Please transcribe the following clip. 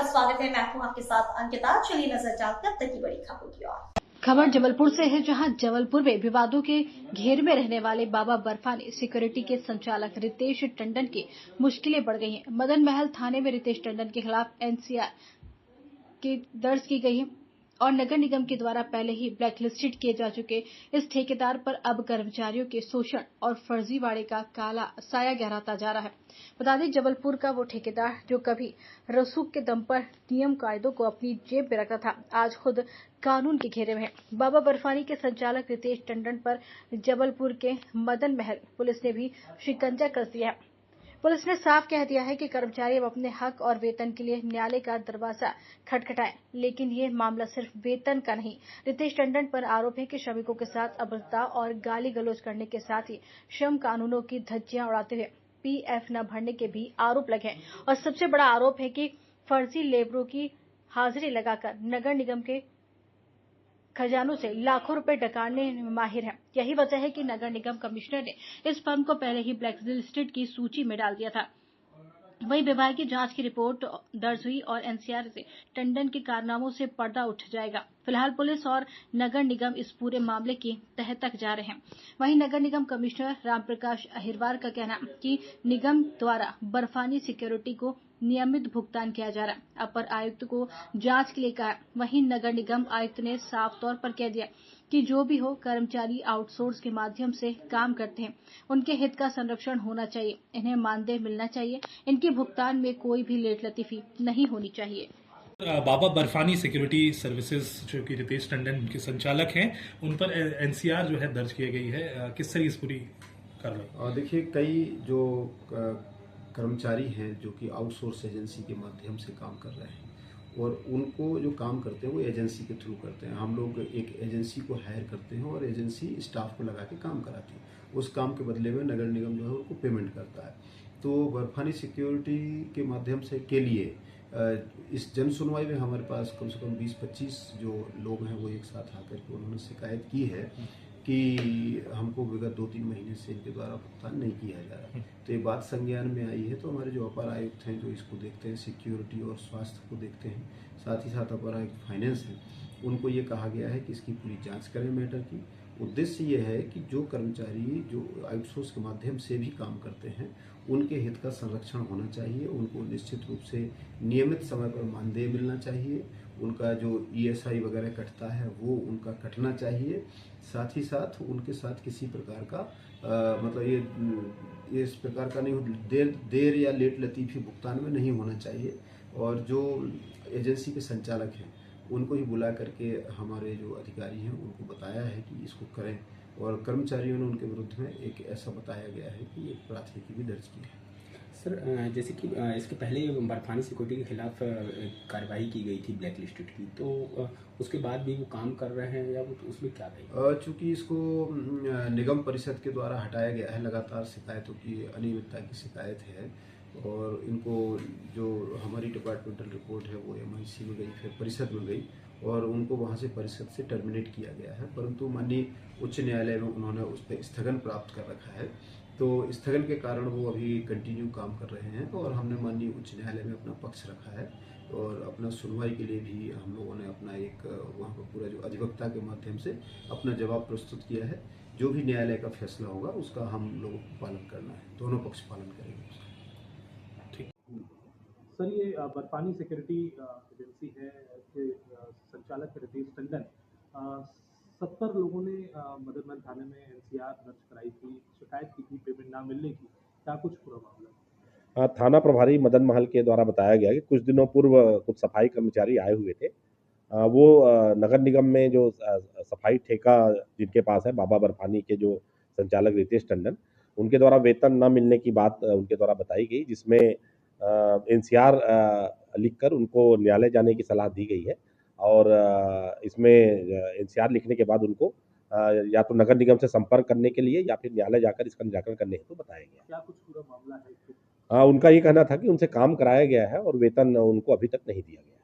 स्वागत है। मैं हूं आपके साथ अंकिता। चलिए नजर डालते हैं अब तक की बड़ी खबरों की ओर। खबर जबलपुर से है, जहां जबलपुर में विवादों के घेरे में रहने वाले बाबा बर्फानी सिक्योरिटी के संचालक रितेश टंडन की मुश्किलें बढ़ गई हैं। मदन महल थाने में रितेश टंडन के खिलाफ एनसीआर की दर्ज की गई है और नगर निगम के द्वारा पहले ही ब्लैकलिस्टेड किए जा चुके इस ठेकेदार पर अब कर्मचारियों के शोषण और फर्जीवाड़े का काला साया गहराता जा रहा है। बता दें, जबलपुर का वो ठेकेदार जो कभी रसूख के दम पर नियम कायदों को अपनी जेब में रखता था, आज खुद कानून के घेरे में है। बाबा बर्फानी के संचालक रितेश टंडन पर जबलपुर के मदन महल पुलिस ने भी शिकंजा कस दिया है। पुलिस ने साफ कह दिया है कि कर्मचारी अब अपने हक और वेतन के लिए न्यायालय का दरवाजा खटखटाएं, लेकिन ये मामला सिर्फ वेतन का नहीं। रितेश टंडन पर आरोप है कि श्रमिकों के साथ अभद्रता और गाली गलौज करने के साथ ही श्रम कानूनों की धज्जियां उड़ाते हुए पीएफ न भरने के भी आरोप लगे हैं और सबसे बड़ा आरोप है कि फर्जी लेबरों की हाजिरी लगाकर नगर निगम के खजानों से लाखों रुपए डकाने में माहिर है। यही वजह है कि नगर निगम कमिश्नर ने इस फर्म को पहले ही ब्लैकलिस्टेड की सूची में डाल दिया था। वहीं विभाग की जांच की रिपोर्ट दर्ज हुई और एनसीआर से टंडन के कारनामों से पर्दा उठ जाएगा। फिलहाल पुलिस और नगर निगम इस पूरे मामले की तह तक जा रहे हैं। वहीं नगर निगम कमिश्नर रामप्रकाश अहिरवार का कहना है कि निगम द्वारा बर्फानी सिक्योरिटी को नियमित भुगतान किया जा रहा है। अपर आयुक्त को जांच के लिए कहा। वहीं नगर निगम आयुक्त ने साफ तौर पर कह दिया कि जो भी हो, कर्मचारी आउटसोर्स के माध्यम से काम करते हैं, उनके हित का संरक्षण होना चाहिए, इन्हें मानदेय मिलना चाहिए, इनके भुगतान में कोई भी लेट लतीफी नहीं होनी चाहिए। बाबा बर्फानी सिक्योरिटी सर्विसेज जो कि रितेश टंडन के संचालक हैं, उन पर एनसीआर जो है दर्ज की गई है। किस तरह इस पूरी कार्रवाई? देखिए, कई जो कर्मचारी हैं जो कि आउटसोर्स एजेंसी के माध्यम से काम कर रहे हैं और उनको जो काम करते हैं वो एजेंसी के थ्रू करते हैं। हम लोग एक एजेंसी को हायर करते हैं और एजेंसी स्टाफ को लगा के काम कराती है। उस काम के बदले में नगर निगम जो है उनको पेमेंट करता है। तो बर्फानी सिक्योरिटी के माध्यम से के लिए इस जन सुनवाई में हमारे पास कम से कम 20-25 जो लोग हैं वो एक साथ आकर के उन्होंने शिकायत की है कि हमको विगत 2-3 महीने से इनके द्वारा भुगतान नहीं किया जा रहा। तो ये बात संज्ञान में आई है। तो हमारे जो अपर आयुक्त हैं जो इसको देखते हैं, सिक्योरिटी और स्वास्थ्य को देखते हैं, साथ ही साथ अपर आयुक्त फाइनेंस हैं, उनको ये कहा गया है कि इसकी पूरी जांच करें मैटर की। उद्देश्य ये है कि जो कर्मचारी जो आउटसोर्स के माध्यम से भी काम करते हैं उनके हित का संरक्षण होना चाहिए। उनको निश्चित रूप से नियमित समय पर मानदेय मिलना चाहिए। उनका जो ईएसआई वगैरह कटता है वो उनका कटना चाहिए। साथ ही साथ उनके साथ किसी प्रकार का मतलब ये इस प्रकार का नहीं हो, देर या लेट लतीफ़ी भुगतान में नहीं होना चाहिए। और जो एजेंसी के संचालक हैं उनको ही बुला करके हमारे जो अधिकारी हैं उनको बताया है कि इसको करें और कर्मचारियों ने उनके विरुद्ध में एक ऐसा बताया गया है कि एक प्राथमिकी भी दर्ज की है। सर, जैसे कि इसके पहले बर्फानी सिक्योरिटी के खिलाफ कार्रवाई की गई थी ब्लैकलिस्टेड की, तो उसके बाद भी वो काम कर रहे हैं या वो उसमें क्या है? चूँकि इसको निगम परिषद के द्वारा हटाया गया है, लगातार शिकायतों की अनियमितता की शिकायत है और इनको जो हमारी डिपार्टमेंटल रिपोर्ट है वो एमआईसी में गई, फिर परिषद में गई और उनको वहाँ से परिषद से टर्मिनेट किया गया है। परंतु माननीय उच्च न्यायालय में उन्होंने उस पर स्थगन प्राप्त कर रखा है। तो स्थगन के कारण वो अभी कंटिन्यू काम कर रहे हैं और हमने माननीय उच्च न्यायालय में अपना पक्ष रखा है और अपना सुनवाई के लिए भी हम लोगों ने अपना एक वहाँ पर पूरा जो अधिवक्ता के माध्यम से अपना जवाब प्रस्तुत किया है। जो भी न्यायालय का फैसला होगा उसका हम लोगों को पालन करना है, दोनों पक्ष पालन करेंगे उसका। सर, ये बर्फानी सिक्योरिटी एजेंसी है के संचालक रितेश टंडन, 70 लोगों ने मदन महल थाने में एनसीआर दर्ज कराई थी, शिकायत की थी पेमेंट ना मिलने की। क्या कुछ पूरा मामला? थाना प्रभारी मदन महल के द्वारा बताया गया कि कुछ दिनों पूर्व कुछ सफाई कर्मचारी आए हुए थे। वो नगर निगम में जो सफाई ठेका जिनके पास है, बाबा बर्फानी के जो संचालक रितेश टंडन, उनके द्वारा वेतन न मिलने की बात उनके द्वारा बताई गई, जिसमें एनसीआर लिखकर उनको न्यायालय जाने की सलाह दी गई है और इसमें एनसीआर लिखने के बाद उनको या तो नगर निगम से संपर्क करने के लिए या फिर न्यायालय जाकर इसका निराकरण करने हेतु बताया गया। क्या कुछ पूरा मामला है? उनका ये कहना था कि उनसे काम कराया गया है और वेतन उनको अभी तक नहीं दिया गया।